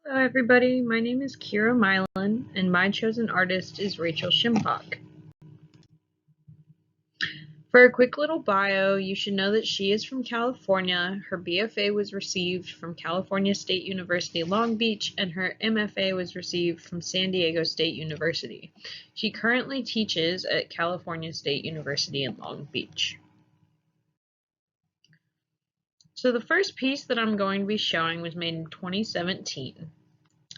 Hello everybody, my name is Kira Milan and my chosen artist is Rachel Shimpock. For a quick little bio, you should know that she is from California. Her BFA was received from California State University Long Beach and her MFA was received from San Diego State University. She currently teaches at California State University in Long Beach. So the first piece that I'm going to be showing was made in 2017.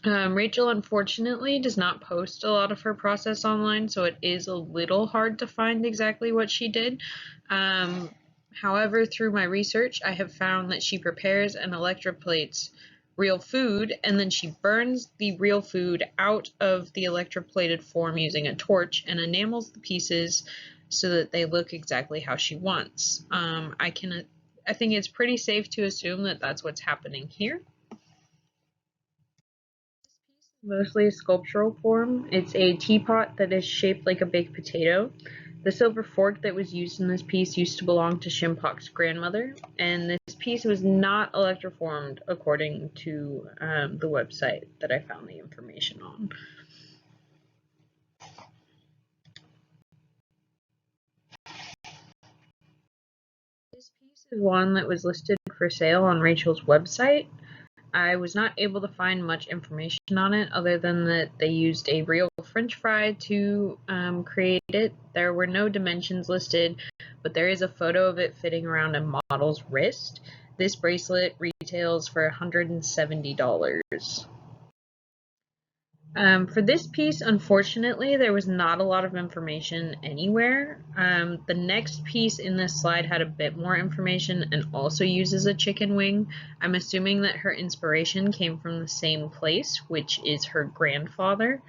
Rachel unfortunately does not post a lot of her process online, so it is a little hard to find exactly what she did. However, through my research, I have found that she prepares and electroplates real food, and then she burns the real food out of the electroplated form using a torch and enamels the pieces so that they look exactly how she wants. I think it's pretty safe to assume that that's what's happening here. Mostly a sculptural form. It's a teapot that is shaped like a baked potato. The silver fork that was used in this piece used to belong to Shimpock's grandmother, and this piece was not electroformed according to the website that I found the information on. This piece is one that was listed for sale on Rachel's website. I was not able to find much information on it other than that they used a real French fry to create it. There were no dimensions listed, but there is a photo of it fitting around a model's wrist. This bracelet retails for $170. For this piece, unfortunately, there was not a lot of information anywhere. The next piece in this slide had a bit more information and also uses a chicken wing. I'm assuming that her inspiration came from the same place, which is her grandfather.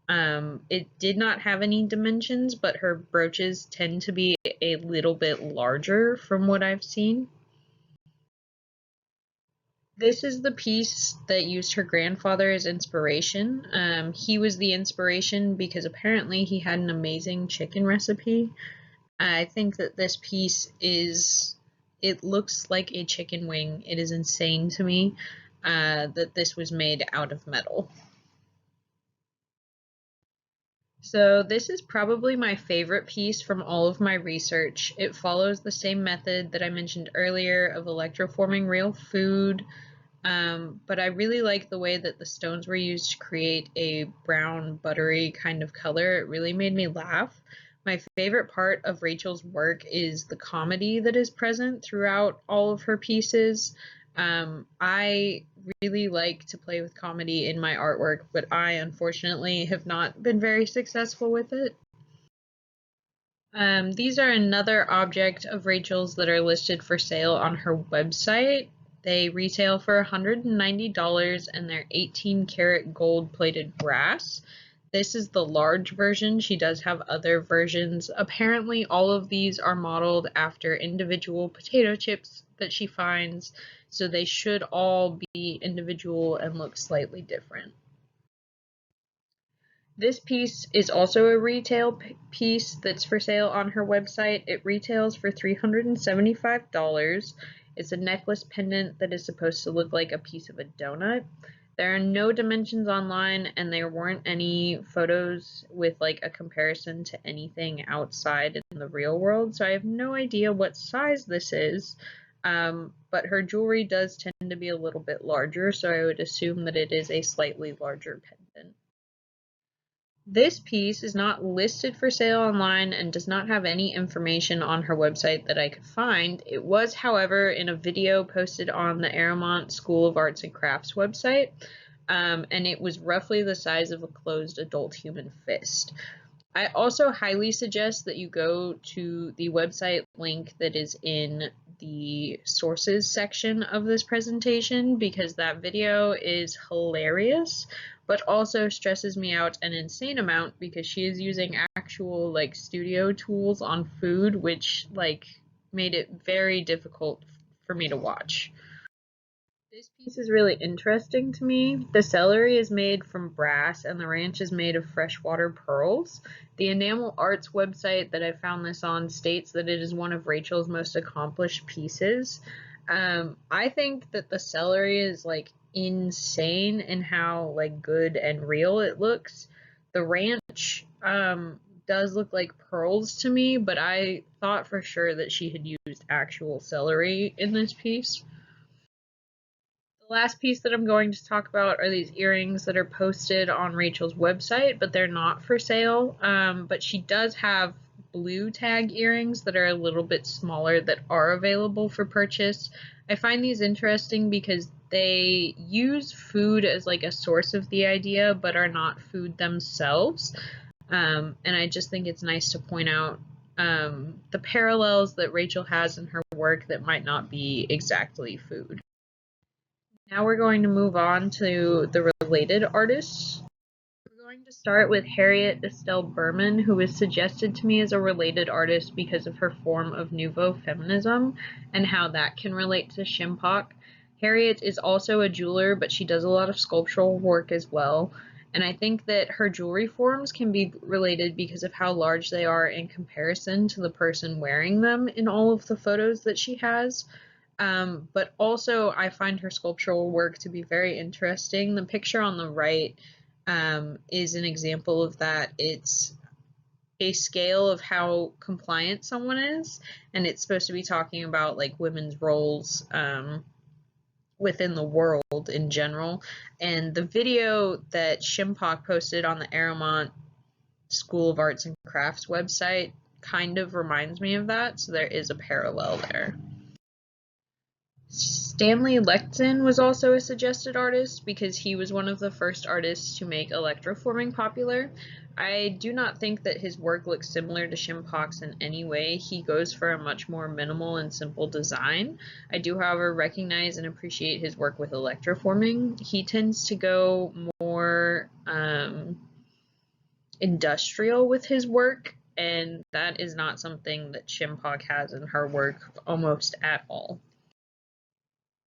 It did not have any dimensions, but her brooches tend to be a little bit larger from what I've seen. This is the piece that used her grandfather as inspiration. He was the inspiration because apparently he had an amazing chicken recipe. I think that this piece it looks like a chicken wing. It is insane to me that this was made out of metal. So this is probably my favorite piece from all of my research. It follows the same method that I mentioned earlier of electroforming real food. But I really like the way that the stones were used to create a brown, buttery kind of color. It really made me laugh. My favorite part of Rachel's work is the comedy that is present throughout all of her pieces. I really like to play with comedy in my artwork, but I unfortunately have not been very successful with it. These are another object of Rachel's that are listed for sale on her website. They retail for $190 and they're 18 karat gold plated brass. This is the large version. She does have other versions. Apparently all of these are modeled after individual potato chips that she finds, so they should all be individual and look slightly different. This piece is also a retail piece that's for sale on her website. It retails for $375. It's a necklace pendant that is supposed to look like a piece of a donut. There are no dimensions online and there weren't any photos with like a comparison to anything outside in the real world, so I have no idea what size this is. But her jewelry does tend to be a little bit larger, so I would assume that it is a slightly larger pendant. This piece is not listed for sale online and does not have any information on her website that I could find. It was, however, in a video posted on the Aramont School of Arts and Crafts website, and it was roughly the size of a closed adult human fist. I also highly suggest that you go to the website link that is in the sources section of this presentation because that video is hilarious, but also stresses me out an insane amount because she is using actual like studio tools on food, which like made it very difficult for me to watch. This piece is really interesting to me. The celery is made from brass and the ranch is made of freshwater pearls. The Enamel Arts website that I found this on states that it is one of Rachel's most accomplished pieces. I think that the celery is like insane in how like good and real it looks. The ranch does look like pearls to me, but I thought for sure that she had used actual celery in this piece. The last piece that I'm going to talk about are these earrings that are posted on Rachel's website, but they're not for sale. But she does have blue tag earrings that are a little bit smaller that are available for purchase. I find these interesting because they use food as like a source of the idea, but are not food themselves. And I just think it's nice to point out the parallels that Rachel has in her work that might not be exactly food. Now we're going to move on to the related artists. We're going to start with Harriet Estelle Berman, who was suggested to me as a related artist because of her form of nouveau feminism and how that can relate to Shimpock. Harriet is also a jeweler, but she does a lot of sculptural work as well. And I think that her jewelry forms can be related because of how large they are in comparison to the person wearing them in all of the photos that she has. But also, I find her sculptural work to be very interesting. The picture on the right is an example of that. It's a scale of how compliant someone is, and it's supposed to be talking about like women's roles within the world in general. And the video that Shimpock posted on the Aramont School of Arts and Crafts website kind of reminds me of that, so there is a parallel there. Stanley Lecton was also a suggested artist because he was one of the first artists to make electroforming popular. I do not think that his work looks similar to Shimpock's in any way. He goes for a much more minimal and simple design. I do, however, recognize and appreciate his work with electroforming. He tends to go more industrial with his work, and that is not something that Shimpock has in her work almost at all.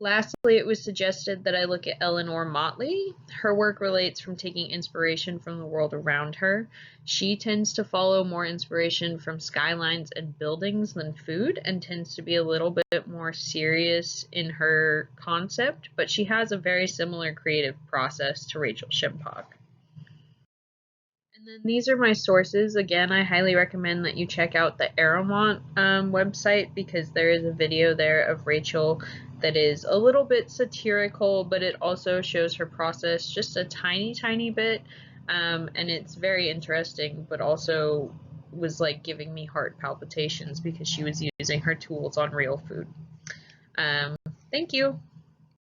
Lastly, it was suggested that I look at Eleanor Motley. Her work relates from taking inspiration from the world around her. She tends to follow more inspiration from skylines and buildings than food, and tends to be a little bit more serious in her concept, but she has a very similar creative process to Rachel Shimpock. And then these are my sources. Again, I highly recommend that you check out the Aramont website because there is a video there of Rachel that is a little bit satirical, but it also shows her process just a tiny bit, and it's very interesting, but also was like giving me heart palpitations because she was using her tools on real food. Thank you.